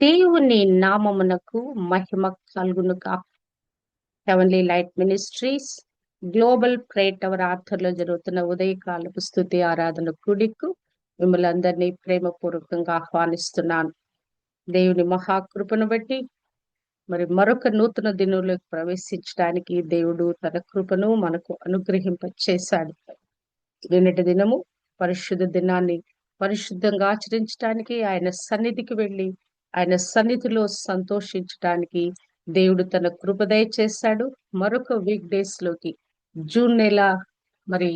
దేవుని నామమునకు మహిమ కలుగును గాక. Heavenly light ministries global prayer tower ఆధ్వర్యంలో జరుగుతున్న ఉదయకాలపు స్తుతి ఆరాధన కూడికు మిమ్మల్ని అందరినీ ప్రేమపూర్వకంగా ఆహ్వానిస్తున్నాను. దేవుని మహాకృపను బట్టి మరి మరొక నూతన దినంలోకి ప్రవేశించడానికి దేవుడు తన కృపను మనకు అనుగ్రహింప చేశాడు. నిన్నటి దినము పరిశుద్ధ దినాన్ని పరిశుద్ధంగా ఆచరించడానికి, ఆయన సన్నిధికి వెళ్ళి ఆయన సన్నిధిలో సంతోషించడానికి దేవుడు తన కృప దయచేశాడు. మరొక వీక్ డేస్ లోకి జూన్ నెల మరి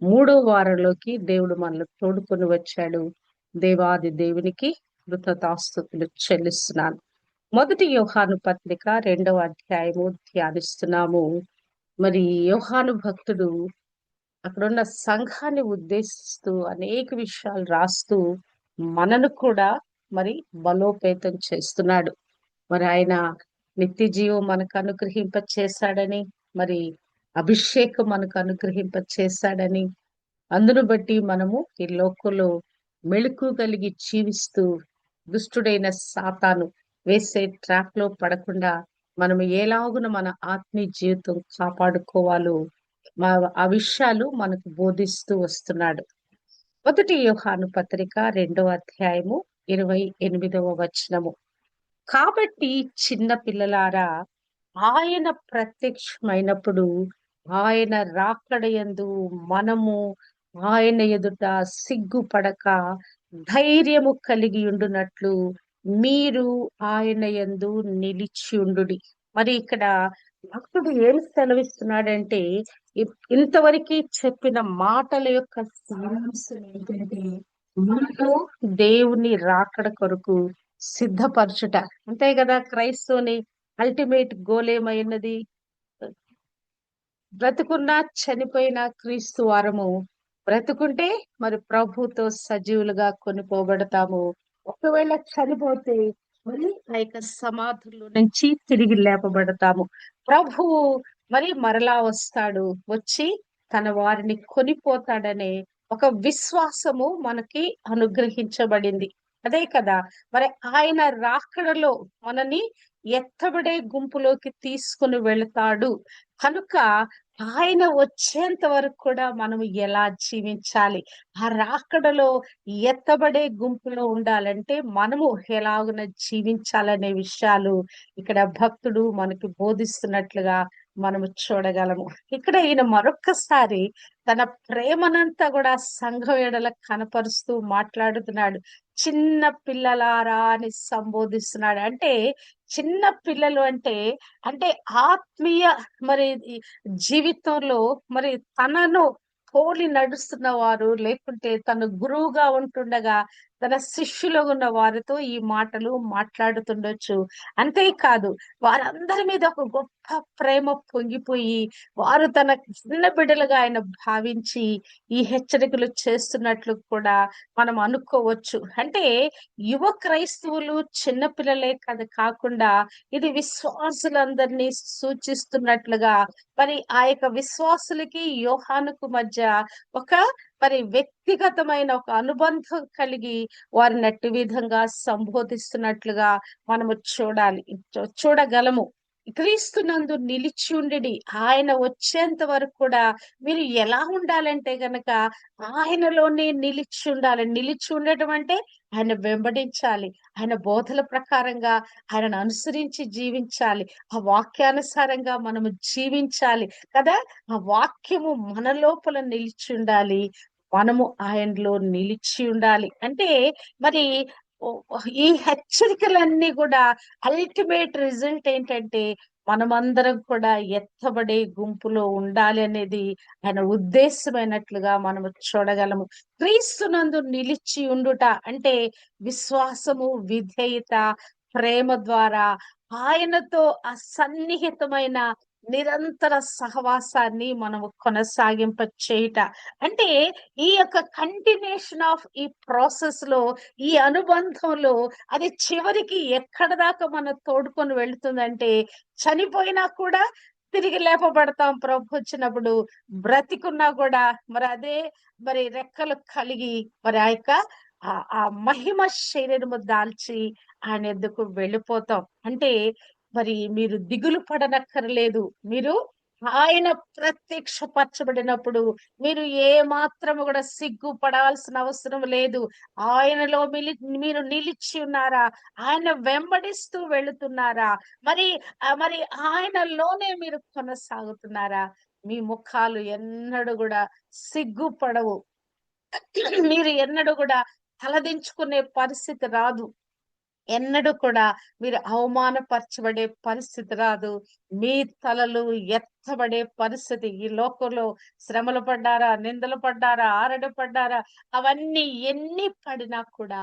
3వ వారంలోకి దేవుడు మనల్ని తోడుకొని వచ్చాడు. దేవాది దేవునికి కృతజ్ఞతాస్తుతులు చెల్లిస్తున్నాను. మొదటి యోహాను పత్రిక 2వ అధ్యాయము ధ్యానిస్తున్నాము. మరి యోహాను భక్తుడు అక్కడున్న సంఘాన్ని ఉద్దేశిస్తూ అనేక విషయాలు రాస్తూ మనను కూడా మరి బలోపేతం చేస్తున్నాడు. మరి ఆయన నిత్య జీవం మనకు అనుగ్రహింప చేశాడని, మరి అభిషేకం మనకు అనుగ్రహింప చేశాడని, అందును బట్టి మనము ఈ లోకంలో మెళుకు కలిగి జీవిస్తూ దుష్టుడైన సాతాను వేసే ట్రాప్ లో పడకుండా మనం ఎలాగున మన ఆత్మీయ జీవితం కాపాడుకోవాలో ఆ విషయాలు మనకు బోధిస్తూ వస్తున్నాడు. మొదటి యోహాను పత్రిక 2వ అధ్యాయము 28వ వచనము. కాబట్టి చిన్న పిల్లలారా, ఆయన ప్రత్యక్షమైనప్పుడు ఆయన రాకడయందు మనము ఆయన ఎదుట సిగ్గుపడక ధైర్యము కలిగి ఉండునట్లు మీరు ఆయన యందు నిలిచి ఉండుడి. మరి ఇక్కడ భక్తుడు ఏం సెలవిస్తున్నాడంటే, ఇంతవరకు చెప్పిన మాటల యొక్క సారాంశం ఏంటంటే, మనలో దేవుని రాకడ కొరకు సిద్ధపరచుట. అంతే కదా, క్రైస్తవుని అల్టిమేట్ గోల్ ఏమైనది? బ్రతుకున్నా చనిపోయిన క్రీస్తు వారము. బ్రతుకుంటే మరి ప్రభుతో సజీవులుగా కొనిపోబడతాము. ఒకవేళ చనిపోతే మరి ఆ యొక్క సమాధుల్లో నుంచి తిరిగి లేపబడతాము. ప్రభువు మరి మరలా వస్తాడు, వచ్చి తన వారిని కొనిపోతాడనే ఒక విశ్వాసము మనకి అనుగ్రహించబడింది. అదే కదా, మరి ఆయన రాకడలో మనని ఎత్తబడే గుంపులోకి తీసుకుని వెళతాడు కనుక ఆయన వచ్చేంత వరకు కూడా మనం ఎలా జీవించాలి, ఆ రాకడలో ఎత్తబడే గుంపులో ఉండాలంటే మనము ఎలాగున జీవించాలనే విషయాలు ఇక్కడ భక్తుడు మనకి బోధిస్తున్నట్లుగా మనము చూడగలము. ఇక్కడ ఈయన మరొక్కసారి తన ప్రేమనంతా కూడా సంఘం ఎడల కనపరుస్తూ మాట్లాడుతున్నాడు. చిన్న పిల్లలారా అని సంబోధిస్తున్నాడు. అంటే చిన్న పిల్లలు అంటే అంటే ఆత్మీయ మరి జీవితంలో మరి తనను పోలి నడుస్తున్న వారు, లేకుంటే తను గురువుగా ఉంటుండగా తన శిష్యులో ఉన్న వారితో ఈ మాటలు మాట్లాడుతుండొచ్చు. అంతేకాదు, వారందరి మీద ఒక గొప్ప ప్రేమ పొంగిపోయి వారు తన చిన్న బిడ్డలుగా ఆయన భావించి ఈ హెచ్చరికలు చేస్తున్నట్లు కూడా మనం అనుకోవచ్చు. అంటే యువ క్రైస్తవులు చిన్న పిల్లలే కదా కాకుండా ఇది విశ్వాసులందరినీ సూచిస్తున్నట్లుగా మరి ఆ యొక్క విశ్వాసులకి యోహానుకు మధ్య ఒక మరి వ్యక్తిగతమైన ఒక అనుబంధం కలిగి వారిని అట్టి విధంగా సంబోధిస్తున్నట్లుగా మనము చూడగలము. క్రీస్తునందు నిలిచి ఉండి ఆయన వచ్చేంత వరకు కూడా మీరు ఎలా ఉండాలంటే గనక ఆయనలోనే నిలిచి ఉండాలి. నిలిచి ఉండటం అంటే ఆయన వెంబడించాలి, ఆయన బోధల ప్రకారంగా ఆయనను అనుసరించి జీవించాలి, ఆ వాక్యానుసారంగా మనము జీవించాలి కదా. ఆ వాక్యము మన లోపల నిలిచి ఉండాలి, మనము ఆయనలో నిలిచి ఉండాలి. అంటే మరి ఈ హెచ్చరికలన్నీ కూడా అల్టిమేట్ రిజల్ట్ ఏంటంటే మనమందరం కూడా ఎత్తబడే గుంపులో ఉండాలి అనేది ఆయన ఉద్దేశమైనట్లుగా మనము చూడగలము. క్రీస్తునందు నిలిచి ఉండుట అంటే విశ్వాసము, విధేయత, ప్రేమ ద్వారా ఆయనతో ఆ సన్నిహితమైన నిరంతర సహవాసాన్ని మనము కొనసాగింప చేయుట. అంటే ఈ యొక్క కంటిన్యూషన్ ఆఫ్ ఈ ప్రాసెస్ లో, ఈ అనుబంధంలో అది చివరికి ఎక్కడ దాకా మన తోడుకొని వెళుతుందంటే చనిపోయినా కూడా తిరిగి లేపబడతాం ప్రభు వచ్చినప్పుడు. బ్రతికున్నా కూడా మరి అదే మరి రెక్కలు కలిగి మరి ఆ యొక్క ఆ మహిమ శరీరము దాల్చి ఆయన ఎద్దుకు వెళ్ళిపోతాం. అంటే మరి మీరు దిగులు పడనక్కర్లేదు. మీరు ఆయన ప్రత్యక్షపరచబడినప్పుడు మీరు ఏ మాత్రము కూడా సిగ్గుపడాల్సిన అవసరం లేదు. ఆయనలో మీరు నిలిచి ఉన్నారా? ఆయన వెంబడిస్తూ వెళుతున్నారా? మరి మరి ఆయనలోనే మీరు కొనసాగుతున్నారా? మీ ముఖాలు ఎన్నడూ గూడా సిగ్గుపడవు. మీరు ఎన్నడూ గూడా తలదించుకునే పరిస్థితి రాదు. ఎన్నడూ కూడా మీరు అవమానపరచబడే పరిస్థితి రాదు. మీ తలలు ఎత్తబడే పరిస్థితి ఈ లోకంలో శ్రమలు పడ్డారా, నిందలు పడ్డారా, ఆరడి పడ్డారా, అవన్నీ ఎన్ని పడినా కూడా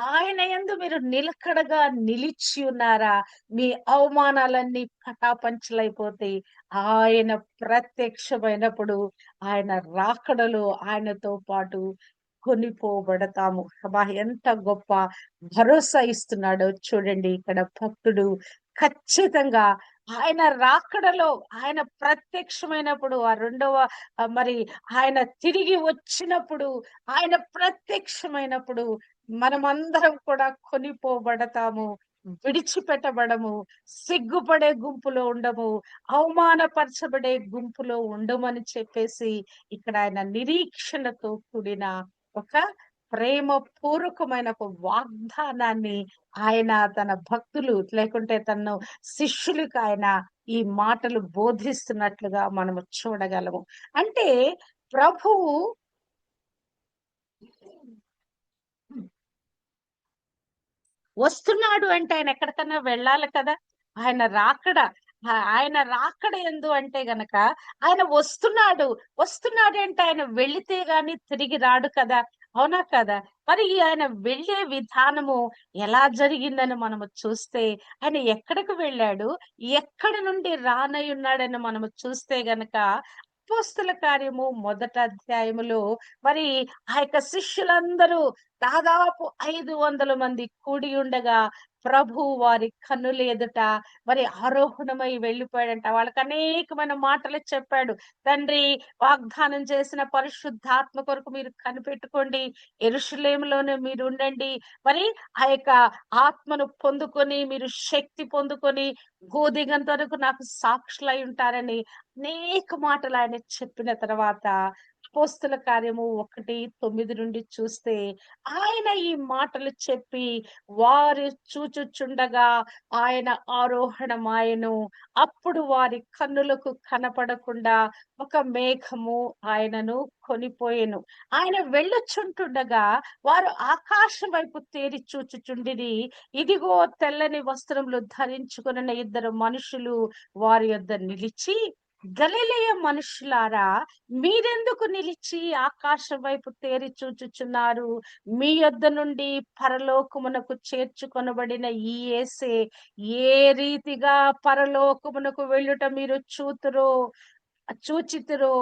ఆయన యందు మీరు నిలకడగా నిలిచి ఉన్నారా? మీ అవమానాలన్నీ పటాపంచలైపోతాయి. ఆయన ప్రత్యక్షమైనప్పుడు ఆయన రాకడలో ఆయనతో పాటు కొనిపోబడతాము. అబ్బా! ఎంత గొప్ప భరోసా ఇస్తున్నాడో చూడండి. ఇక్కడ భక్తుడు ఖచ్చితంగా ఆయన రాకడలో ఆయన ప్రత్యక్షమైనప్పుడు ఆ రెండవ మరి ఆయన తిరిగి వచ్చినప్పుడు ఆయన ప్రత్యక్షమైనప్పుడు మనమందరం కూడా కొనిపోబడతాము. విడిచిపెట్టబడము. సిగ్గుపడే గుంపులో ఉండము. అవమానపరచబడే గుంపులో ఉండమని చెప్పేసి ఇక్కడ ఆయన నిరీక్షణతో కూడిన ఒక ప్రేమ పూర్వకమైన ఒక వాగ్దానాన్ని ఆయన తన భక్తులు లేకుంటే తన శిష్యులకు ఆయన ఈ మాటలు బోధిస్తున్నట్లుగా మనము చూడగలము. అంటే ప్రభువు వస్తున్నాడు అంటే ఆయన ఎక్కడికన్నా వెళ్ళాలి కదా! ఆయన రాకడ ఆయన రాకడ ఎందు అంటే గనక ఆయన వస్తున్నాడు. వస్తున్నాడంటే ఆయన వెళితే గాని తిరిగి రాడు కదా! అవునా కదా? మరి ఆయన వెళ్ళే విధానము ఎలా జరిగిందని మనము చూస్తే ఆయన ఎక్కడికి వెళ్ళాడు? ఎక్కడి నుండి రానయ్యున్నాడని మనము చూస్తే గనక అపోస్తల కార్యము మొదటి అధ్యాయములో మరి ఆ యొక్క శిష్యులందరూ దాదాపు 500 మంది కూడి ఉండగా ప్రభువు వారి కన్నుల ఎదుట మరి ఆరోహణమై వెళ్ళిపోయాడంట. వాళ్ళకి అనేకమైన మాటలు చెప్పాడు. తండ్రి వాగ్దానం చేసిన పరిశుద్ధాత్మ కొరకు మీరు కనిపెట్టుకోండి. యెరూషలేములోనే మీరు ఉండండి. మరి ఆ యొక్క ఆత్మను పొందుకొని మీరు శక్తి పొందుకొని భూదిగంతం వరకు నాకు సాక్షులై ఉంటారని అనేక మాటలు ఆయన చెప్పిన తర్వాత అపోస్తల కార్యము 1:9 నుండి చూస్తే ఆయన ఈ మాటలు చెప్పి వారు చూచుచుండగా ఆయన ఆరోహణమాయెను. అప్పుడు వారి కన్నులకు కనపడకుండా ఒక మేఘము ఆయనను కొనిపోయెను. ఆయన వెళ్ళుచుంటుండగా వారు ఆకాశం వైపు తేరి చూచుచుండిరి. ఇదిగో తెల్లని వస్త్రములు ధరించుకొనిన ఇద్దరు మనుషులు వారి యొద్ద నిలిచి, గలిలయ మనుషులారా, మీరెందుకు నిలిచి ఆకాశం వైపు తేరి చూచుచున్నారు? మీ యొద్ద నుండి పరలోకమునకు చేర్చుకొనబడిన ఈ యేసే ఏ రీతిగా పరలోకమునకు వెళ్ళుట మీరు చూచితిరో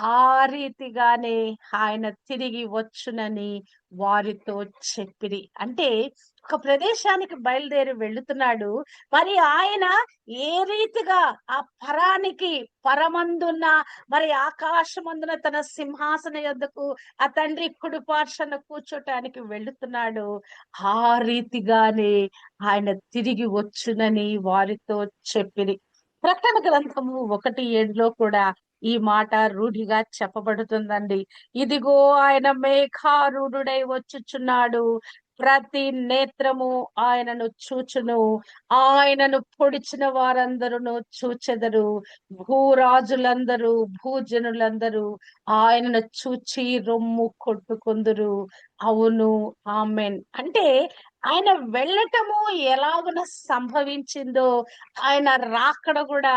ఆ రీతిగానే ఆయన తిరిగి వచ్చునని వారితో చెప్పిరి. అంటే ఒక ప్రదేశానికి బయలుదేరి వెళ్తున్నాడు. మరి ఆయన ఏ రీతిగా ఆ పరమందున్న మరి ఆకాశమందున తన సింహాసన యొద్దకు ఆ తండ్రి కుడి పార్శ్వన కూర్చోటానికి వెళ్తున్నాడు. ఆ రీతిగానే ఆయన తిరిగి వచ్చునని వారితో చెప్పిరి. ప్రకటన గ్రంథము 1:7లో కూడా ఈ మాట రూఢిగా చెప్పబడుతుందండి. ఇదిగో ఆయన మేఘారూఢుడై వచ్చుచున్నాడు. ప్రతి నేత్రము ఆయనను చూచును. ఆయనను పొడిచిన వారందరూ చూచెదరు. భూరాజులందరూ భూజనులందరూ ఆయనను చూచి రొమ్ము కొట్టుకొందురు. అవును, ఆమేన్. అంటే ఆయన వెళ్ళటము ఎలాగున సంభవించిందో ఆయన రాకడ కూడా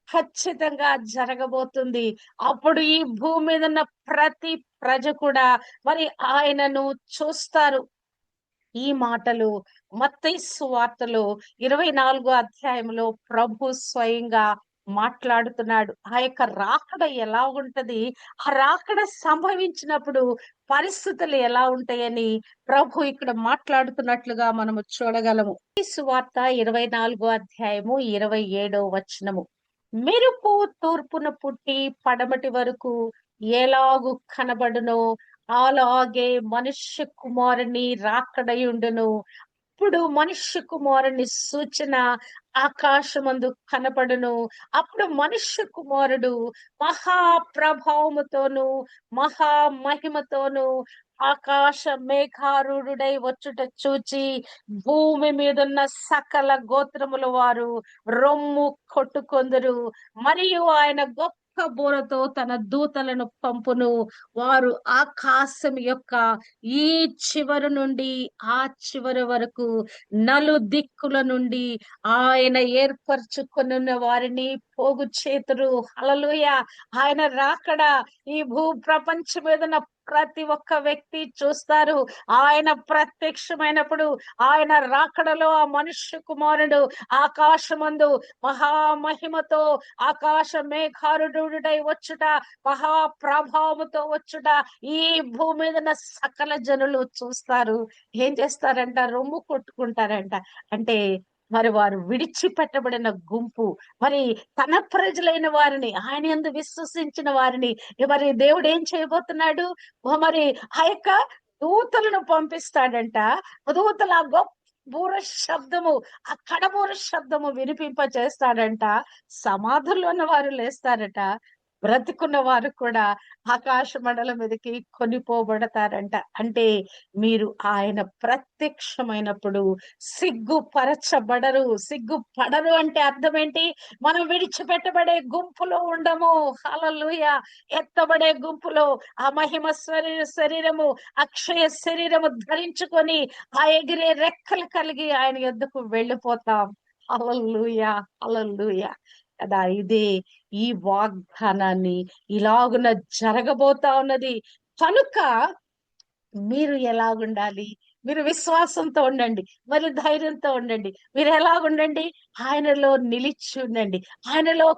ఖచ్చితంగా జరగబోతుంది. అప్పుడు ఈ భూమి మీద ఉన్న ప్రతి ప్రజ కూడా మరి ఆయనను చూస్తారు. ఈ మాటలు మత్తయి సువార్తలో 24 అధ్యాయంలో ప్రభు స్వయంగా మాట్లాడుతున్నాడు. ఆ యొక్క రాకడ ఎలా ఉంటది? ఆ రాకడ సంభవించినప్పుడు పరిస్థితులు ఎలా ఉంటాయని ప్రభు ఇక్కడ మాట్లాడుతున్నట్లుగా మనము చూడగలము. ఈ సువార్త 24 అధ్యాయము 27వ వచనము. మెరుపు తూర్పున పుట్టి పడమటి వరకు ఎలాగు కనబడునో అలాగే మనుష్య కుమారుని రాకడయుండును. అప్పుడు మనుష్య కుమారుని సూచన ఆకాశమందు కనపడును. అప్పుడు మనుష్య కుమారుడు మహాప్రభావముతోను మహామహిమతోను ఆకాశ మేఘారూఢుడై వచ్చుట చూచి భూమి మీదున్న సకల గోత్రముల వారు రొమ్ము కొట్టుకొందురు. మరియు ఆయన గొప్ప బూరతో తన దూతలను పంపును. వారు ఆకాశం యొక్క ఈ చివరి నుండి ఆ చివరి వరకు నలు దిక్కుల నుండి ఆయన ఏర్పరచుకున్న వారిని పోగు చేతురు. హల్లెలూయా. ఆయన రాకడ ఈ భూ ప్రపంచం మీద ప్రతి ఒక్క వ్యక్తి చూస్తారు. ఆయన ప్రత్యక్షమైనప్పుడు ఆయన రాకడలో ఆ మనుష్య కుమారుడు ఆకాశమందు మహామహిమతో ఆకాశ మేఘారుడై వచ్చుట, మహాప్రభావముతో వచ్చుట ఈ భూమి మీద సకల జనులు చూస్తారు. ఏం చేస్తారంట? రొమ్ము కొట్టుకుంటారంట. అంటే మరి వారు విడిచిపెట్టబడిన గుంపు, మరి తన ప్రజలైన వారిని, ఆయన యందు విశ్వసించిన వారిని మరి దేవుడు ఏం చేయబోతున్నాడు? మరి ఆ యొక్క దూతలను పంపిస్తాడంట. దూతల ఆ గొప్ప బూర శబ్దము, ఆ కడబూర శబ్దము వినిపింప చేస్తాడంట. సమాధుల్లో ఉన్న వారు లేస్తారట. బ్రతికున్న వారు కూడా ఆకాశ మండలం మీదకి కొనిపోబడతారంట. అంటే మీరు ఆయన ప్రత్యక్షమైనప్పుడు సిగ్గుపరచబడరు. సిగ్గుపడరు అంటే అర్థం ఏంటి? మనం విడిచిపెట్టబడే గుంపులో ఉండము. హల్లెలూయా. ఎత్తబడే గుంపులో ఆ మహిమ శరీరము, అక్షయ శరీరము ధరించుకొని ఆ ఎగిరే రెక్కలు కలిగి ఆయన యొద్దకు వెళ్ళిపోతాం. హల్లెలూయా. హల్లెలూయా. కదా, ఇదే ఈ వాగ్దానాన్ని ఇలాగున జరగబోతా ఉన్నది. కనుక మీరు ఎలాగుండాలి? మీరు విశ్వాసంతో ఉండండి, మరి ధైర్యంతో ఉండండి. మీరు ఎలాగుండండి? ఆయనలో నిలిచి ఉండండి, ఆయనలో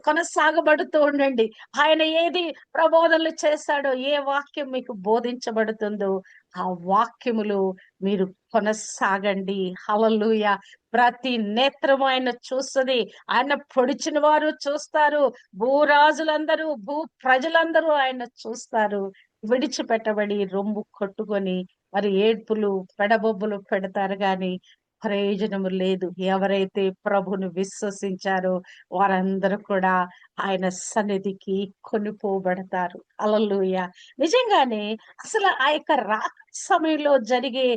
కొనసాగబడుతూ ఉండండి. ఆయన ఏది ప్రబోధనలు చేశాడో, ఏ వాక్యం మీకు బోధించబడుతుందో ఆ వాక్యములు మీరు కొనసాగండి. హల్లెలూయా. ప్రతి నేత్రము ఆయన చూస్తది. ఆయన పొడిచిన వారు చూస్తారు. భూరాజులందరూ, భూ ప్రజలందరూ ఆయన చూస్తారు. విడిచిపెట్టబడి రొమ్ము కొట్టుకొని మరి ఏడ్పులు పెడబొబ్బులు పెడతారు గాని ప్రయోజనము లేదు. ఎవరైతే ప్రభుని విశ్వసించారో వారందరూ కూడా ఆయన సన్నిధికి కొనిపోబడతారు. హల్లెలూయా. నిజంగానే అసలు ఆ యొక్క సమయంలో జరిగే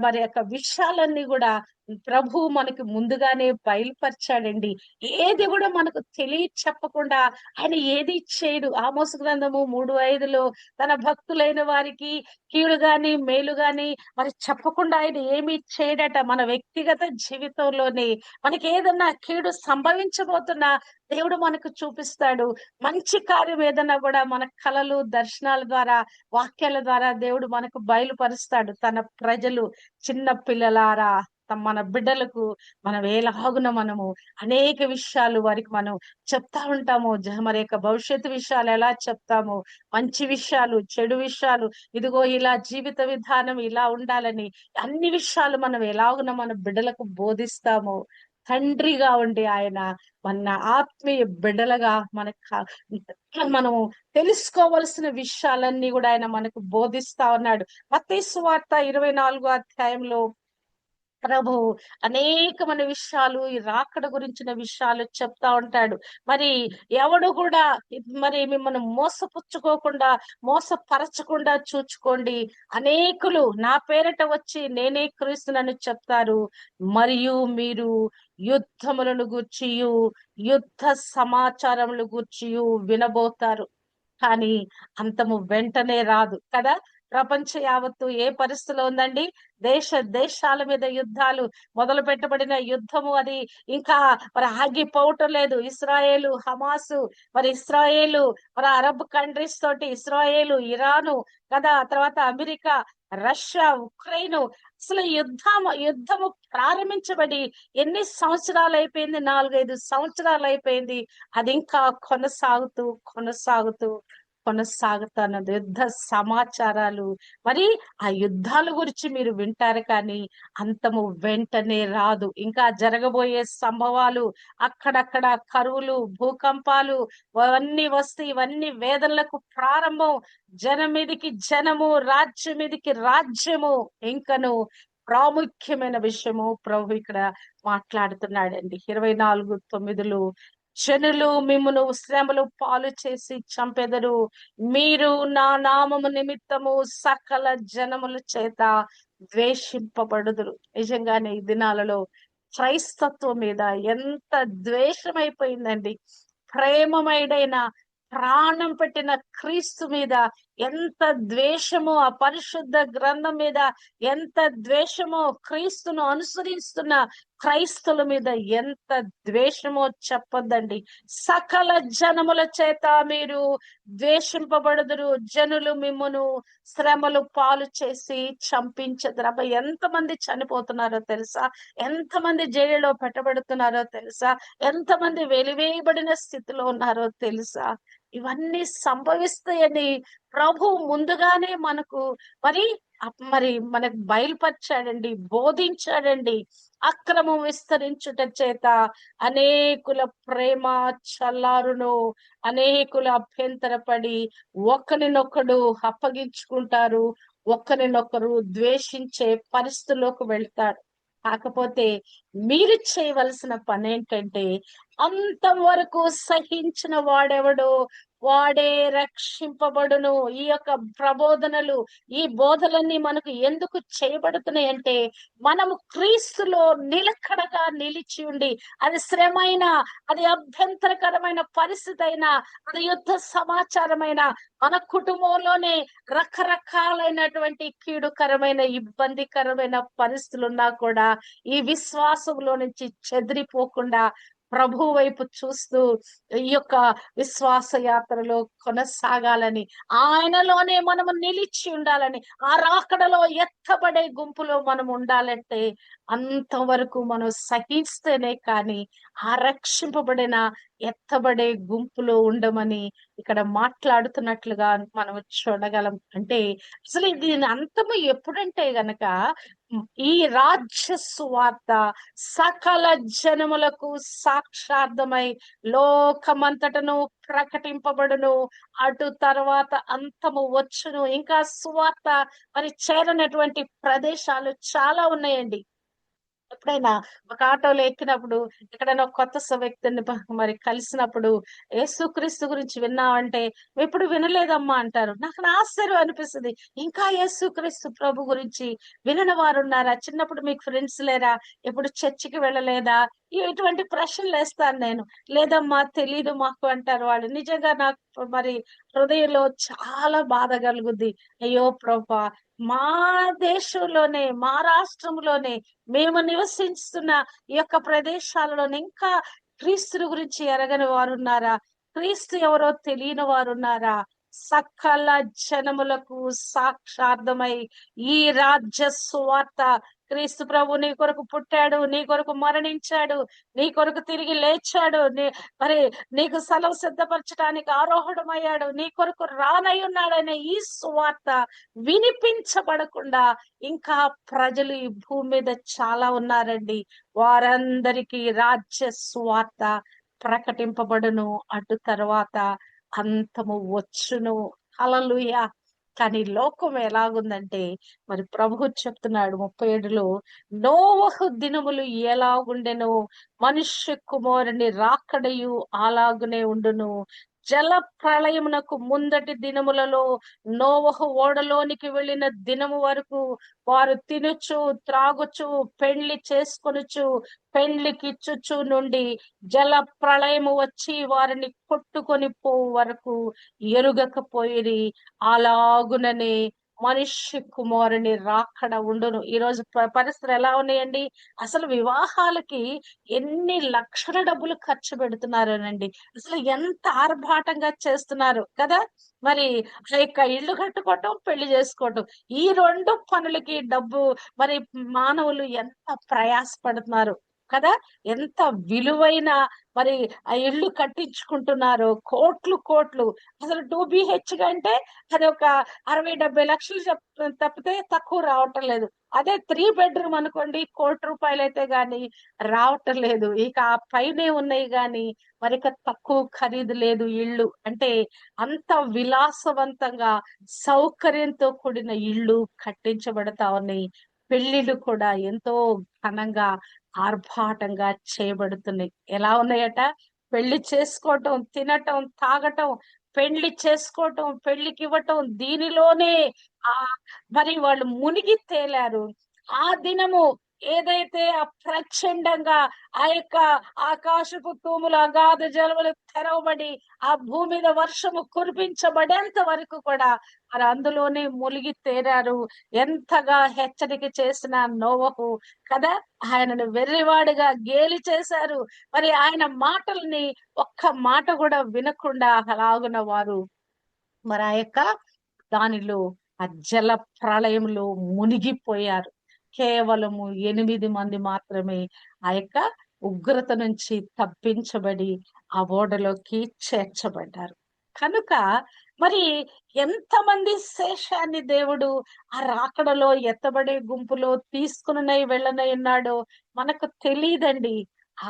మరి యొక్క విషయాలన్నీ కూడా ప్రభు మనకి ముందుగానే బయలుపరిచాడండి. ఏది కూడా మనకు తెలియ చెప్పకుండా ఆయన ఏది చేయడు. ఆమోసు గ్రంథము 3:5 తన భక్తులైన వారికి కీడు గాని మేలు గాని మరి చెప్పకుండా ఆయన ఏమి చేయడట. మన వ్యక్తిగత జీవితంలోనే మనకి ఏదన్నా కీడు సంభవించబోతున్నా దేవుడు మనకు చూపిస్తాడు. మంచి కార్యం ఏదన్నా కూడా మన కలలు దర్శనాల ద్వారా వాక్యాల ద్వారా దేవుడు మనకు బయలుపరుస్తాడు. తన ప్రజలు చిన్న పిల్లలారా, మన బిడ్డలకు మనం ఎలాగున మనము అనేక విషయాలు వారికి మనం చెప్తా ఉంటాము. మరి యొక్క భవిష్యత్తు విషయాలు ఎలా చెప్తాము, మంచి విషయాలు, చెడు విషయాలు, ఇదిగో ఇలా జీవిత విధానం ఇలా ఉండాలని అన్ని విషయాలు మనం ఎలాగున మన బిడ్డలకు బోధిస్తాము. తండ్రిగా ఉండి ఆయన మన ఆత్మీయ బిడ్డలుగా మనము తెలుసుకోవలసిన విషయాలన్నీ కూడా ఆయన మనకు బోధిస్తా ఉన్నాడు. మత్తయి సువార్త 24వ అధ్యాయంలో ప్రభు అనేకమైన విషయాలు, ఈ రాకడ గురించిన విషయాలు చెప్తా ఉంటాడు. మరి ఎవడు కూడా మరి మిమ్మల్ని మోసపుచ్చుకోకుండా, మోసపరచకుండా చూచుకోండి. అనేకులు నా పేరిట వచ్చి నేనే క్రీస్తునని చెప్తారు. మరియు మీరు యుద్ధములను గూర్చియు యుద్ధ సమాచారములు గూర్చియు వినబోతారు. కానీ అంతము వెంటనే రాదు కదా. ప్రపంచ యావత్తు ఏ పరిస్థితిలో ఉందండి? దేశాల మీద యుద్ధాలు మొదలు పెట్టబడిన యుద్ధము అది ఇంకా మరి ఆగిపోవటం లేదు. ఇస్రాయేలు హమాసు, మరి ఇస్రాయేలు మరి అరబ్ కంట్రీస్ తోటి ఇస్రాయేలు ఇరాను కదా, తర్వాత అమెరికా, రష్యా, ఉక్రెయిన్. అసలు యుద్ధము ప్రారంభించబడి ఎన్ని సంవత్సరాలు అయిపోయింది? 4-5 సంవత్సరాలు అయిపోయింది. అది ఇంకా కొనసాగుతూ కొనసాగుతున్నది. యుద్ధ సమాచారాలు, మరి ఆ యుద్ధాల గురించి మీరు వింటారు కానీ అంతము వెంటనే రాదు. ఇంకా జరగబోయే సంభవాలు, అక్కడక్కడ కరువులు, భూకంపాలు అవన్నీ వస్తే ఇవన్నీ వేదనలకు ప్రారంభం. జనం మీదికి జనము, రాజ్యం మీదికి రాజ్యము. ఇంకను ప్రాముఖ్యమైన విషయము ప్రభు ఇక్కడ మాట్లాడుతున్నాడండి. 24:9 జనులు మిమ్మును శ్రమలు పాలు చేసి చంపెదరు, మీరు నా నామము నిమిత్తము సకల జనముల చేత ద్వేషింపబడుదురు. నిజంగానే ఈ దినాలలో క్రైస్తత్వం మీద ఎంత ద్వేషమైపోయిందండి. ప్రేమమయుడైన, ప్రాణం పెట్టిన క్రీస్తు మీద ఎంత ద్వేషమో, ఆ పరిశుద్ధ గ్రంథం మీద ఎంత ద్వేషమో, క్రీస్తును అనుసరిస్తున్న క్రైస్తవుల మీద ఎంత ద్వేషమో చెప్పొద్దండి. సకల జనముల చేత మీరు ద్వేషింపబడుదురు, జనులు మిమ్మును శ్రమలు పాలు చేసి చంపించదురు. అబ్బా, ఎంతమంది చనిపోతున్నారో తెలుసా? ఎంతమంది జైలులో పెట్టబడుతున్నారో తెలుసా? ఎంతమంది వెలివేయబడిన స్థితిలో ఉన్నారో తెలుసా? ఇవన్నీ సంభవిస్తాయని ప్రభు ముందుగానే మనకు మరి మనకు బయలుపరిచాడండి, బోధించాడండి. అక్రమం విస్తరించుట చేత అనేకుల ప్రేమ చల్లారును, అనేకులు అభ్యంతరపడి ఒకరినొకడు అప్పగించుకుంటారు, ఒకరినొకరు ద్వేషించే పరిస్థితుల్లోకి వెళ్తారు. కాకపోతే మీరు చేయవలసిన పని ఏంటంటే, అంతవరకు సహించిన వాడెవడో వాడే రక్షింపబడును. ఈ యొక్క ప్రబోధనలు, ఈ బోధలన్నీ మనకు ఎందుకు చేయబడుతున్నాయి అంటే, మనము క్రీస్తులో నిలకడగా నిలిచి ఉండి, అది శ్రమైన, అది అభ్యంతరకరమైన పరిస్థితి అయినా, అది యుద్ధ సమాచారమైన, మన కుటుంబంలోనే రకరకాలైనటువంటి కీడుకరమైన, ఇబ్బందికరమైన పరిస్థితులు ఉన్నా కూడా ఈ విశ్వాసంలో నుంచి చెదిరిపోకుండా ప్రభు వైపు చూస్తూ ఈ యొక్క విశ్వాస యాత్రలో కొనసాగాలని, ఆయనలోనే మనము నిలిచి ఉండాలని, ఆ రాకడలో ఎత్తబడే గుంపులో మనం ఉండాలంటే అంతవరకు మనం సహిస్తేనే కానీ ఆ రక్షింపబడిన ఎత్తబడే గుంపులో ఉండమని ఇక్కడ మాట్లాడుతున్నట్లుగా మనం చూడగలం. అంటే అసలు దీని అంతము ఎప్పుడంటే గనక, ఈ రాజ్య సువార్త సకల జనములకు సాక్షార్థమై లోకమంతటను ప్రకటింపబడును. అటు తర్వాత అంతము వచ్చును. ఇంకా సువార్త మరి చేరనటువంటి ప్రదేశాలు చాలా ఉన్నాయండి. ఎప్పుడైనా ఒక ఆటోలో ఎక్కినప్పుడు, ఎక్కడైనా కొత్త వ్యక్తిని మరి కలిసినప్పుడు, యేసుక్రీస్తు గురించి విన్నావంటే, ఎప్పుడు వినలేదమ్మా అంటారు. నాకు ఆశ్చర్యం అనిపిస్తుంది. ఇంకా యేసుక్రీస్తు ప్రభు గురించి వినని వారు ఉన్నారా? చిన్నప్పుడు మీకు ఫ్రెండ్స్ లేరా? ఎప్పుడు చర్చికి వెళ్ళలేదా? ఇటువంటి ప్రశ్నలు వేస్తాను నేను. లేదమ్మా తెలీదు మాకు అంటారు వాళ్ళు. నిజంగా నాకు మరి హృదయంలో చాలా బాధ కలుగుద్ది. అయ్యో ప్రభా, మా దేశంలోనే, మా రాష్ట్రంలోనే, మేము నివసిస్తున్న ఈ యొక్క ప్రదేశాలలోనే ఇంకా క్రీస్తు గురించి ఎరగని వారున్నారా? క్రీస్తు ఎవరో తెలియని వారున్నారా? సకల జనములకు సాక్షార్థమై ఈ రాజ్య సువార్త, క్రీస్తు ప్రభు నీ కొరకు పుట్టాడు, నీ కొరకు మరణించాడు, నీ కొరకు తిరిగి లేచాడు, మరి నీకు సెలవు సిద్ధపరచడానికి ఆరోహణమయ్యాడు, నీ కొరకు రానై ఉన్నాడనే ఈ సువార్త వినిపించబడకుండా ఇంకా ప్రజలు ఈ భూమి మీద చాలా ఉన్నారండి. వారందరికీ రాజ్య సువార్త ప్రకటింపబడును. అటు తర్వాత అంతము వచ్చును. హల్లెలూయా. కానీ లోకం ఎలాగుందంటే, మరి ప్రభువు చెప్తున్నాడు 37లో, నోవహు దినములు ఎలాగుండెనో మనుష్య కుమారుని రాకడయు అలాగునే ఉండును. జల ప్రళయమునకు ముందటి దినములలో నోవహు ఓడలోనికి వెళ్ళిన దినము వరకు వారు తినుచు, త్రాగుచు, పెళ్లి చేసుకొనుచు, పెళ్లికిచ్చుచు నుండి జల ప్రళయము వచ్చి వారిని కొట్టుకొని పోవు వరకు ఎరుగకపోయిరి. అలాగుననే మనుష్య కుమారుని రాకడ ఉండును. ఈ రోజు పరిస్థితులు ఎలా ఉన్నాయండి? అసలు వివాహాలకి ఎన్ని లక్షల డబ్బులు ఖర్చు పెడుతున్నారోనండి. అసలు ఎంత ఆర్భాటంగా చేస్తున్నారు కదా. మరి ఆ యొక్క ఇల్లు కట్టుకోవటం, పెళ్లి చేసుకోవటం, ఈ రెండు పనులకి డబ్బు మరి మానవులు ఎంత ప్రయాసపడుతున్నారు. కదా, ఎంత విలువైన మరి ఆ ఇల్లు కట్టించుకుంటున్నారు, కోట్లు కోట్లు. అసలు 2 BHK అంటే అది ఒక 60-70 లక్షలు తప్పితే తక్కువ రావటం లేదు. అదే 3 బెడ్రూమ్ అనుకోండి, ₹1,00,00,000 అయితే గాని రావటం లేదు. ఇక ఆ పైనే ఉన్నాయి గాని మరి ఇక తక్కువ ఖరీదు లేదు ఇళ్ళు. అంటే అంత విలాసవంతంగా సౌకర్యంతో కూడిన ఇళ్ళు కట్టించబడతా ఉన్నాయి. పెళ్లిళ్ళు కూడా ఎంతో ఘనంగా ఆర్భాటంగా చేయబడుతున్నాయి. ఎలా ఉన్నాయట? పెళ్లి చేసుకోవటం, తినటం, తాగటం, పెళ్లి చేసుకోవటం, పెళ్లికి ఇవ్వటం, దీనిలోనే ఆ మరి వాళ్ళు మునిగి తేలారు. ఆ దినము ఏదైతే ప్రచండంగా ఆ యొక్క ఆకాశపు తూములు, అగాధ జలములు తెరవబడి ఆ భూమి మీద వర్షము కురిపించబడేంత వరకు కూడా మరి అందులోనే మునిగి తేరారు. ఎంతగా హెచ్చరిక చేసిన నోవహు కదా, ఆయనను వెర్రివాడిగా గేలి చేశారు. మరి ఆయన మాటల్ని ఒక్క మాట కూడా వినకుండా అలాగున వారు మరి ఆ యొక్క దానిలో ఆ జల ప్రళయంలో మునిగిపోయారు. కేవలము 8 మంది మాత్రమే ఆ యొక్క ఉగ్రత నుంచి తప్పించబడి ఆ ఓడలోకి చేర్చబడ్డారు. కనుక మరి ఎంతమంది శేషాన్ని దేవుడు ఆ రాకడలో ఎత్తబడే గుంపులో తీసుకుని వెళ్ళనై ఉన్నాడో మనకు తెలియదండి.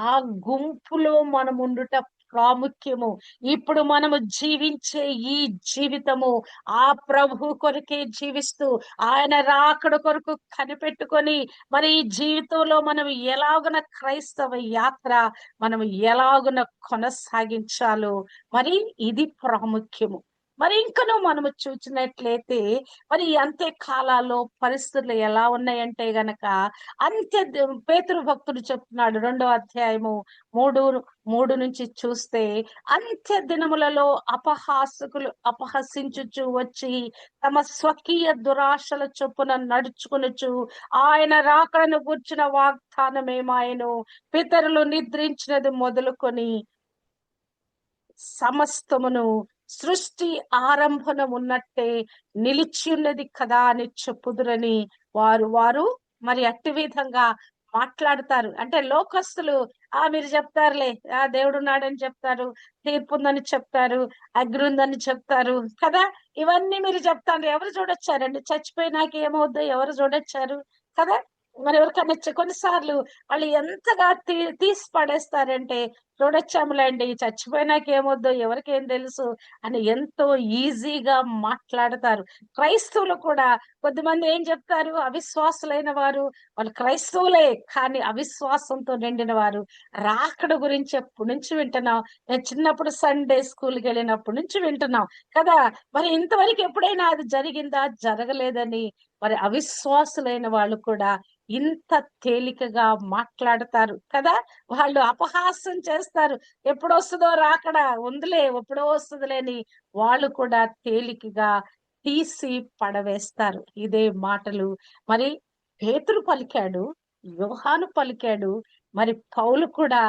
ఆ గుంపులో మనం ఉండుట ప్రాముఖ్యము. ఇప్పుడు మనము జీవించే ఈ జీవితము ఆ ప్రభు కొరకే జీవిస్తూ ఆయన రాకడ కొరకు కనిపెట్టుకొని మరి ఈ జీవితంలో మనం ఎలాగున క్రైస్తవ యాత్ర మనం ఎలాగున కొనసాగించాలో మరి ఇది ప్రాముఖ్యము. మరి ఇంకనూ మనము చూసినట్లయితే మరి ఈ అంత్య కాలాల్లో పరిస్థితులు ఎలా ఉన్నాయంటే గనక పేతురు భక్తుడు చెప్తున్నాడు 2వ అధ్యాయము 3 నుంచి చూస్తే, అంత్య దినములలో అపహాసకులు అపహసించుచు వచ్చి తమ స్వకీయ దురాశల చొప్పున నడుచుకొనుచు ఆయన రాకడను గూర్చిన వాగ్దానమేమాయను పితరులు నిద్రించినది మొదలుకొని సమస్తమును సృష్టి ఆరంభన ఉన్నట్టే నిలిచి ఉన్నది కదా అని చెప్పుదురని వారు వారు మరి అట్టి విధంగా మాట్లాడతారు. అంటే లోకస్తులు మీరు చెప్తారులే, దేవుడు ఉన్నాడని చెప్తారు, తీర్పు ఉందని చెప్తారు, అగ్ని ఉందని చెప్తారు కదా. ఇవన్నీ మీరు చెప్తారు, ఎవరు చూడొచ్చారండి? చచ్చిపోయినాక ఏమవుద్దో ఎవరు చూడొచ్చారు కదా. మరి ఎవరికన్నా కొన్నిసార్లు వాళ్ళు ఎంతగా తీసి పడేస్తారంటే, చూడొచ్చాములేండి, చచ్చిపోయినాక ఏమొద్దో ఎవరికేం తెలుసు అని ఎంతో ఈజీగా మాట్లాడతారు. క్రైస్తవులు కూడా కొద్దిమంది ఏం చెప్తారు, అవిశ్వాసులైన వారు వాళ్ళు క్రైస్తవులే కానీ అవిశ్వాసంతో నిండిన వారు రాకడ గురించి ఎప్పటి నుంచి వింటున్నాం. నేను చిన్నప్పుడు సండే స్కూల్కి వెళ్ళినప్పటి నుంచి వింటున్నాం కదా. మరి ఇంతవరకు ఎప్పుడైనా అది జరిగిందా? జరగలేదని మరి అవిశ్వాసులైన వాళ్ళు కూడా ఇంత తేలికగా మాట్లాడతారు కదా. వాళ్ళు అపహాస్యం చేస్తారు. ఎప్పుడొస్తుందో రాకడా, ఉందిలే ఎప్పుడో వస్తుందిలేని వాళ్ళు కూడా తేలికగా తీసి పడవేస్తారు. ఇదే మాటలు మరి పేతురు పలికాడు, యోహాను పలికాడు, మరి పౌలు కూడా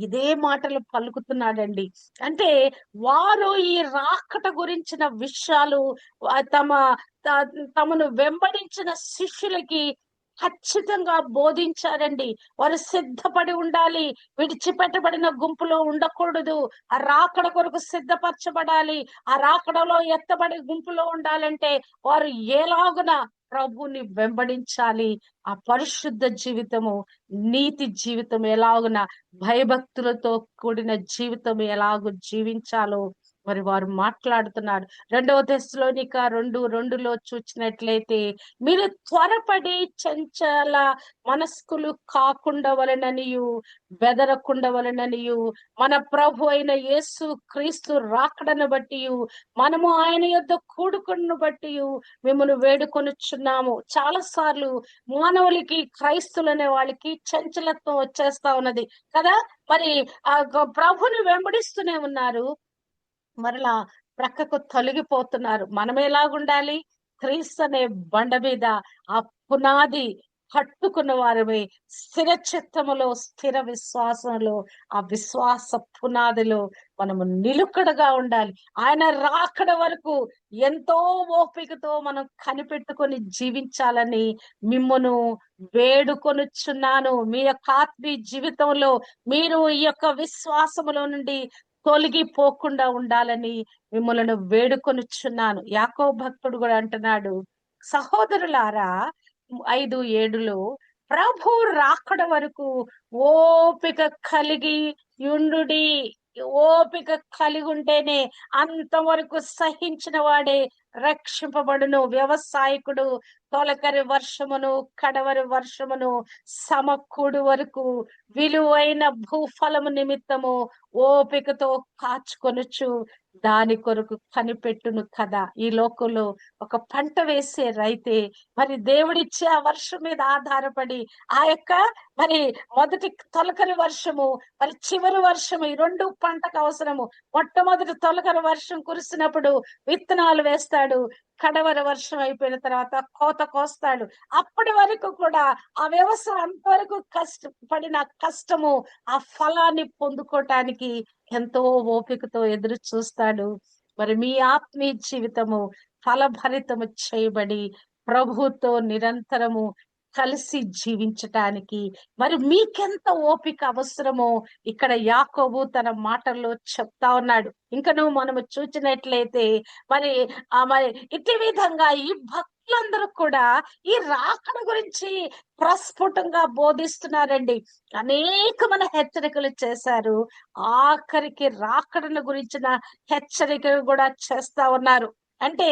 ఇదే మాటలు పలుకుతున్నాడండి. అంటే వారు ఈ రాకట గురించిన విషయాలు తమ తమను వెంబడించిన శిష్యులకి ఖచ్చితంగా బోధించారండి. వారు సిద్ధపడి ఉండాలి, విడిచిపెట్టబడిన గుంపులో ఉండకూడదు, ఆ రాకడ కొరకు సిద్ధపరచబడాలి. ఆ రాకడలో ఎత్తబడి గుంపులో ఉండాలంటే వారు ఎలాగున ప్రభుని వెంబడించాలి. ఆ పరిశుద్ధ జీవితము, నీతి జీవితం ఎలాగున, భయభక్తులతో కూడిన జీవితం ఎలాగో జీవించాలో మరి వారు మాట్లాడుతున్నారు. 2 Thessalonica 2:2లో చూసినట్లయితే, మీరు త్వరపడి చంచల మనస్కులు కాకుండా వలననియు బెదరకుండవలననియు మన ప్రభు అయిన యేసు క్రీస్తు రాకడను బట్టి మనము ఆయన యొద్ద కూడుకును బట్టి మిమ్మల్ని వేడుకొనుచున్నాము. చాలా సార్లు మానవులకి, క్రైస్తులనే వాళ్ళకి చంచలత్వం వచ్చేస్తా ఉన్నది కదా. మరి ఆ ప్రభుని వెంబడిస్తూనే ఉన్నారు, మరలా ప్రక్కకు తొలగిపోతున్నారు. మనం ఎలాగుండాలి? క్రీస్తు అనే బండ మీద ఆ పునాది హత్తుకున్న వారమై స్థిర చిత్తములో, స్థిర విశ్వాసంలో, ఆ విశ్వాస పునాదిలో మనము నిలుకడగా ఉండాలి. ఆయన రాకడ వరకు ఎంతో ఓపికతో మనం కనిపెట్టుకొని జీవించాలని మిమ్మును వేడుకొనుచున్నాను. మీ యొక్క ఆత్మీయ జీవితంలో మీరు ఈ యొక్క విశ్వాసములో నుండి తొలగిపోకుండా ఉండాలని మిమ్మలను వేడుకొనుచున్నాను. యాకోబు భక్తుడు కూడా అంటున్నాడు, సహోదరులారా 5:7లో ప్రభు రాకడ వరకు ఓపిక కలిగి యుండుడి. ఓపిక కలిగి ఉంటేనే అంతవరకు సహించిన వాడే రక్షింపబడును. వ్యవసాయకుడు తొలకరి వర్షమును కడవరి వర్షమును సమకూడు వరకు విలువైన భూఫలము నిమిత్తము ఓపికతో కాచుకొనుచు దాని కొరకు కనిపెట్టును కదా. ఈ లోకంలో ఒక పంట వేసే రైతే మరి దేవుడిచ్చే ఆ వర్షం మీద ఆధారపడి ఆ యొక్క మరి మొదటి తొలకరి వర్షము మరి చివరి వర్షము ఈ రెండు పంటకు అవసరము. మొట్టమొదటి తొలకరి వర్షం కురిసినప్పుడు విత్తనాలు వేస్తాడు, కడవరి వర్షం అయిపోయిన తర్వాత కోత కోస్తాడు. అప్పటి వరకు కూడా ఆ వ్యవసాయం అంతవరకు కష్టపడిన కష్టము ఆ ఫలాన్ని పొందుకోవటానికి ఎంతో ఓపికతో ఎదురు చూస్తాడు. మరి మీ ఆత్మీయ జీవితము ఫలభరితము చేయబడి ప్రభుతో నిరంతరము కలిసి జీవించటానికి మరి మీకెంత ఓపిక అవసరమో ఇక్కడ యాకోబు తన మాటల్లో చెప్తా ఉన్నాడు. ఇంకను మనము చూసినట్లయితే మరి మరి ఇట్టి విధంగా ఈ భక్తులందరూ కూడా ఈ రాకడ గురించి ప్రస్ఫుటంగా బోధిస్తున్నారండి. అనేకమైన హెచ్చరికలు చేశారు. ఆఖరికి రాకడను గురించిన హెచ్చరికలు కూడా చేస్తా ఉన్నారు. అంటే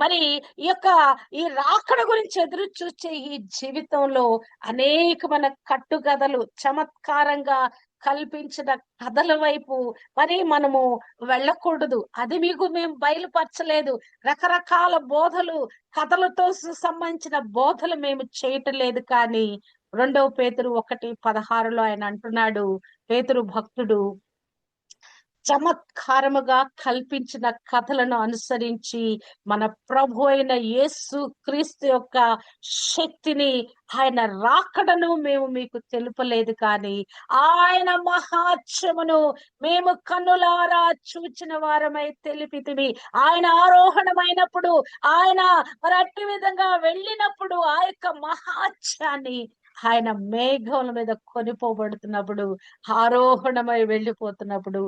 మరి ఈ రాకడ గురించి ఎదురు చూసే ఈ జీవితంలో అనేకమైన కట్టుకథలు, చమత్కారంగా కల్పించిన కథల వైపు మరి మనము వెళ్ళకూడదు. అది మీకు మేము బయలుపరచలేదు. రకరకాల బోధలు, కథలతో సంబంధించిన బోధలు మేము చేయటం లేదు. కానీ 2 పేతురు 1:16లో ఆయన అంటున్నాడు, పేతురు భక్తుడు, చమత్కారముగా కల్పించిన కథలను అనుసరించి మన ప్రభు అయిన యేసు క్రీస్తు యొక్క శక్తిని, ఆయన రాకడను మేము మీకు తెలుపలేదు. కానీ ఆయన మహాత్మ్యమును మేము కన్నులారా చూచిన వారమై తెలిపితిమి. ఆయన ఆరోహణమైనప్పుడు, ఆయన మరి అట్టి విధంగా వెళ్ళినప్పుడు ఆ యొక్క మహాత్మ్యాన్ని ఆయన మేఘముల మీద కొనిపోబడుతున్నప్పుడు, ఆరోహణమై వెళ్ళిపోతున్నప్పుడు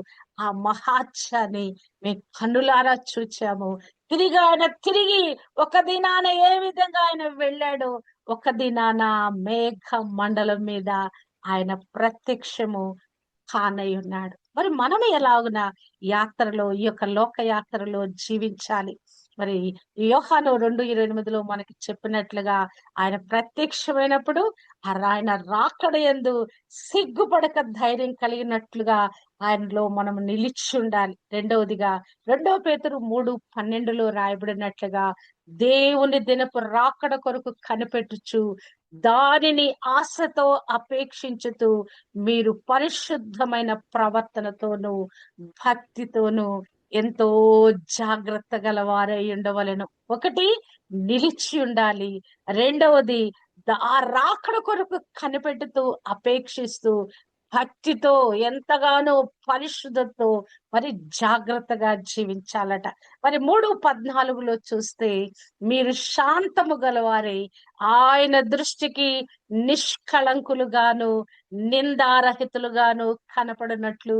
ఆ మహాత్యాన్ని మేము కన్నులారా చూచాము. తిరిగి ఒక దినాన ఏ విధంగా ఆయన వెళ్ళాడో ఒక దినాన మేఘ మండలం మీద ఆయన ప్రత్యక్షము కానై ఉన్నాడు. మరి మనం ఎలాగున యాత్రలో, ఈ యొక్క లోక యాత్రలో జీవించాలి? మరి యోహాను 2:28లో మనకి చెప్పినట్లుగా ఆయన ప్రత్యక్షమైనప్పుడు ఆయన రాకడ యందు సిగ్గుపడక ధైర్యం కలిగినట్లుగా ఆయనలో మనం నిలిచి ఉండాలి. రెండవదిగా 2 పేతురు 3:12లో రాయబడినట్లుగా దేవుని దినపు రాకడ కొరకు కనిపెట్టుచు దానిని ఆశతో అపేక్షించుతూ మీరు పరిశుద్ధమైన ప్రవర్తనతోనూ భక్తితోనూ ఎంతో జాగ్రత్త గలవారై ఉండవలెను. ఒకటి, నిలిచి ఉండాలి. రెండవది ఆ రాకడ కొరకు కనిపెట్టుతూ అపేక్షిస్తూ భక్తితో ఎంతగానో పరిశుద్ధతో మరి జాగ్రత్తగా జీవించాలట. మరి 3:14లో చూస్తే మీరు శాంతము గలవారై ఆయన దృష్టికి నిష్కళంకులుగాను నిందారహితులుగాను కనపడినట్లు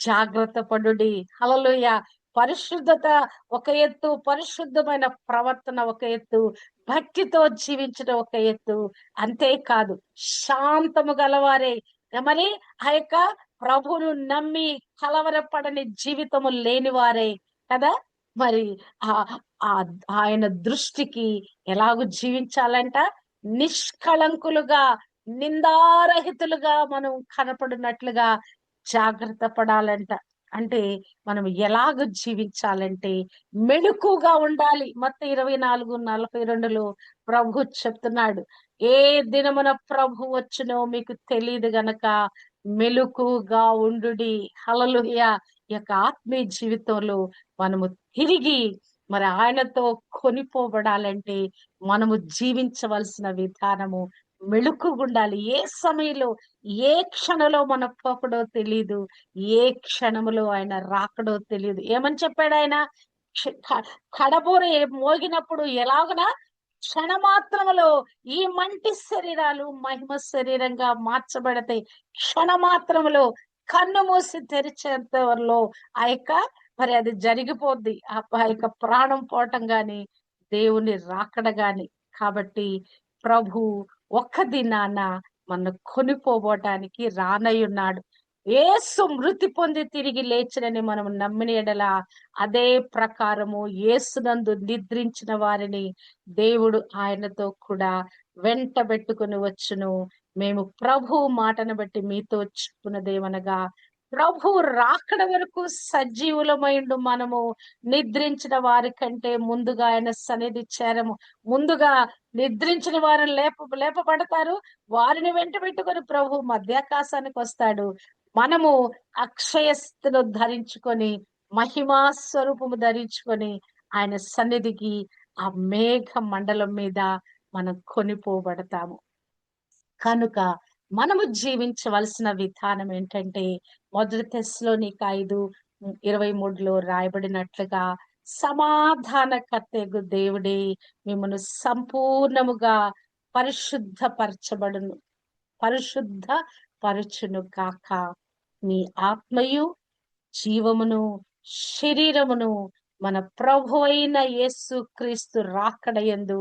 జాగ్రత్త పడుడి. హల్లెలూయా. పరిశుద్ధత ఒక ఎత్తు, పరిశుద్ధమైన ప్రవర్తన ఒక ఎత్తు, భక్తితో జీవించడం ఒక ఎత్తు. అంతేకాదు శాంతము గలవారే మరి ఆ యొక్క ప్రభువును నమ్మి కలవరపడని జీవితము లేని వారే కదా. మరి ఆయన దృష్టికి ఎలాగూ జీవించాలంట? నిష్కళంకులుగా నిందారహితులుగా మనం కనపడినట్లుగా జాగ్రత్త పడాలంట. అంటే మనం ఎలాగ జీవించాలంటే మెళుకుగా ఉండాలి. మత్తయి 24:42లో ప్రభు చెప్తున్నాడు, ఏ దినమున ప్రభు వచ్చునో మీకు తెలియదు గనక మెళుకుగా ఉండుడి. హల్లెలూయా. ఈ యొక్క ఆత్మీయ జీవితంలో మనము తిరిగి మరి ఆయనతో కొనిపోబడాలంటే మనము జీవించవలసిన విధానము మెళుకుగుండాలి. ఏ సమయంలో, ఏ క్షణంలో మన పోకడో తెలీదు. ఏ క్షణములో ఆయన రాకడో తెలీదు. ఏమని చెప్పాడాయన? క్ష క కడబూర మోగినప్పుడు ఎలాగున క్షణమాత్రములో ఈ మంటి శరీరాలు మహిమ శరీరంగా మార్చబడతాయి. క్షణమాత్రములో కన్ను మూసి తెరిచేంతలో ఆ యొక్క మరి అది జరిగిపోద్ది. ఆ యొక్క ప్రాణం పోవటం గాని, దేవుని రాకడ గాని. కాబట్టి ప్రభు ఒక్క దినాన మనను కొనిపోబోటానికి రానయ్యున్నాడు. యేసు మృతి పొంది తిరిగి లేచినని మనం నమ్మిన యెడల అదే ప్రకారము యేసునందు నిద్రించిన వారిని దేవుడు ఆయనతో కూడా వెంటబెట్టుకొని వచ్చును. మేము ప్రభువు మాటను బట్టి మీతో చెప్పున్నదేమనగా, ప్రభు రాకడ వరకు సజీవులమైండు మనము నిద్రించిన వారి కంటే ముందుగా ఆయన సన్నిధి చేరము. ముందుగా నిద్రించిన వారు లేపబడతారు. వారిని వెంటబెట్టుకొని ప్రభు మధ్యాకాశానికి వస్తాడు. మనము అక్షయస్థులు ధరించుకొని, మహిమా స్వరూపము ధరించుకొని ఆయన సన్నిధికి ఆ మేఘ మండలం మీద మనం కొనిపోబడతాము. కనుక మనము జీవించవలసిన విధానం ఏంటంటే, మొదటి తెస్సలోనిక 5:23లో రాయబడినట్లుగా, సమాధానకర్తయగు దేవుడే మిమ్మును సంపూర్ణముగా పరిశుద్ధపరచబడును పరిశుద్ధ పరచును కాక. మీ ఆత్మయు జీవమును శరీరమును మన ప్రభువైన యేసుక్రీస్తు రాకడయందు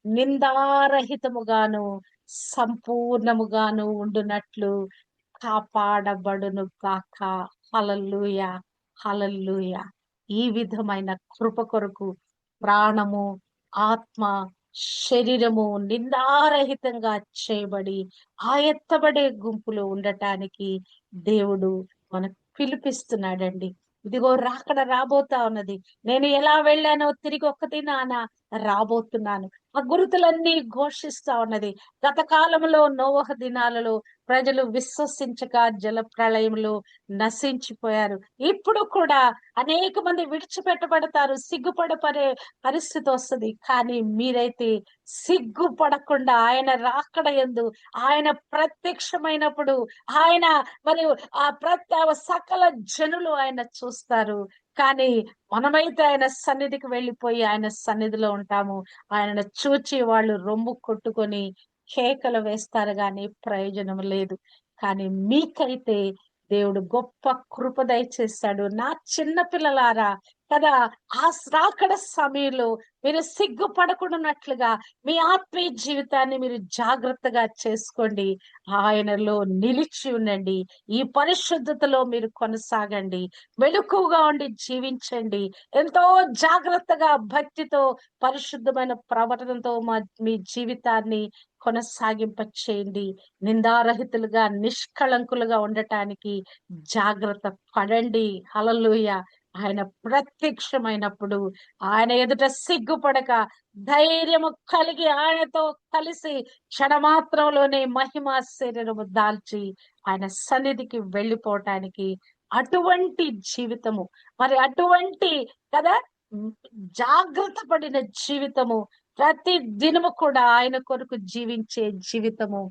నిందారహితముగాను సంపూర్ణముగాను ఉండునట్లు కాపాడబడును గాక. హల్లెలూయా, హల్లెలూయా. ఈ విధమైన కృప కొరకు ప్రాణము, ఆత్మ, శరీరము నిందారహితంగా చేయబడి ఆ ఎత్తబడే గుంపులో ఉండటానికి దేవుడు మనకు పిలిపిస్తున్నాడండి. ఇదిగో రాకడ రాబోతా ఉన్నది. నేను ఎలా వెళ్ళానో తిరిగి ఒక్క దినాన రాబోతున్నాను. ఆ గురుతులన్నీ ఘోషిస్తా ఉన్నది. గత కాలంలో నోవహు దినాలలో ప్రజలు విశ్వసించక జల ప్రళయంలో నశించిపోయారు. ఇప్పుడు కూడా అనేక మంది విడిచిపెట్టబడతారు. సిగ్గుపడపడే పరిస్థితి వస్తది. కానీ మీరైతే సిగ్గుపడకుండా ఆయన రాకడ యందు ఆయన ప్రత్యక్షమైనప్పుడు ఆయన మరియు సకల జనులు ఆయన చూస్తారు. కానీ మనమైతే ఆయన సన్నిధికి వెళ్ళిపోయి ఆయన సన్నిధిలో ఉంటాము. ఆయనను చూచి వాళ్ళు రొమ్ము కొట్టుకొని కేకలు వేస్తారు గాని ప్రయోజనం లేదు. కానీ మీకైతే దేవుడు గొప్ప కృప దయచేస్తాడు. నా చిన్న పిల్లలారా కదా, ఆ రాకడ సమయంలో మీరు సిగ్గుపడకుండానట్లుగా మీ ఆత్మీయ జీవితాన్ని మీరు జాగ్రత్తగా చేసుకోండి. ఆయనలో నిలిచి ఉండండి. ఈ పరిశుద్ధతలో మీరు కొనసాగండి. మెలకువగా ఉండి జీవించండి. ఎంతో జాగ్రత్తగా భక్తితో పరిశుద్ధమైన ప్రవర్తనతో మీ జీవితాన్ని కొనసాగింప చేయండి. నిందారహితులుగా నిష్కళంకులుగా ఉండటానికి జాగ్రత్త పడండి. హల్లెలూయా. ఆయన ప్రత్యక్షమైనప్పుడు ఆయన ఎదుట సిగ్గుపడక ధైర్యము కలిగి ఆయనతో కలిసి క్షణమాత్రంలోనే మహిమ శరీరము దాల్చి ఆయన సన్నిధికి వెళ్ళిపోవటానికి అటువంటి జీవితము, మరి అటువంటి కదా జాగ్రత్త పడిన జీవితము, ప్రతి దినము కూడా ఆయన కొరకు జీవించే జీవితము,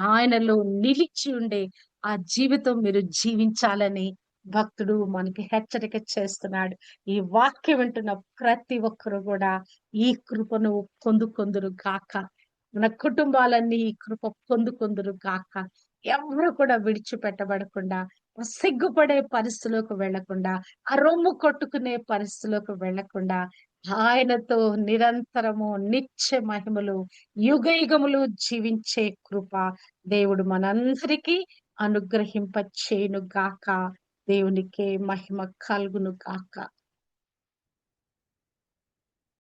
ఆయనలో నిలిచి ఉండే ఆ జీవితం మీరు జీవించాలని భక్తుడు మనకి హెచ్చరిక చేస్తున్నాడు. ఈ వాక్యం వింటున్న ప్రతి ఒక్కరు కూడా ఈ కృపను పొందుకొందురు గాక. మన కుటుంబాలన్నీ ఈ కృప పొందుకొందురు గాక. ఎవరు కూడా విడిచిపెట్టబడకుండా, సిగ్గుపడే పరిస్థితిలోకి వెళ్లకుండా, ఆ రొమ్ము కొట్టుకునే పరిస్థితిలోకి వెళ్లకుండా, ఆయనతో నిరంతరము నిత్య మహిమలు యుగయుగములు జీవించే కృప దేవుడు మనందరికీ అనుగ్రహింప చేయును గాక. దేవునికే మహిమ కలుగును గాక.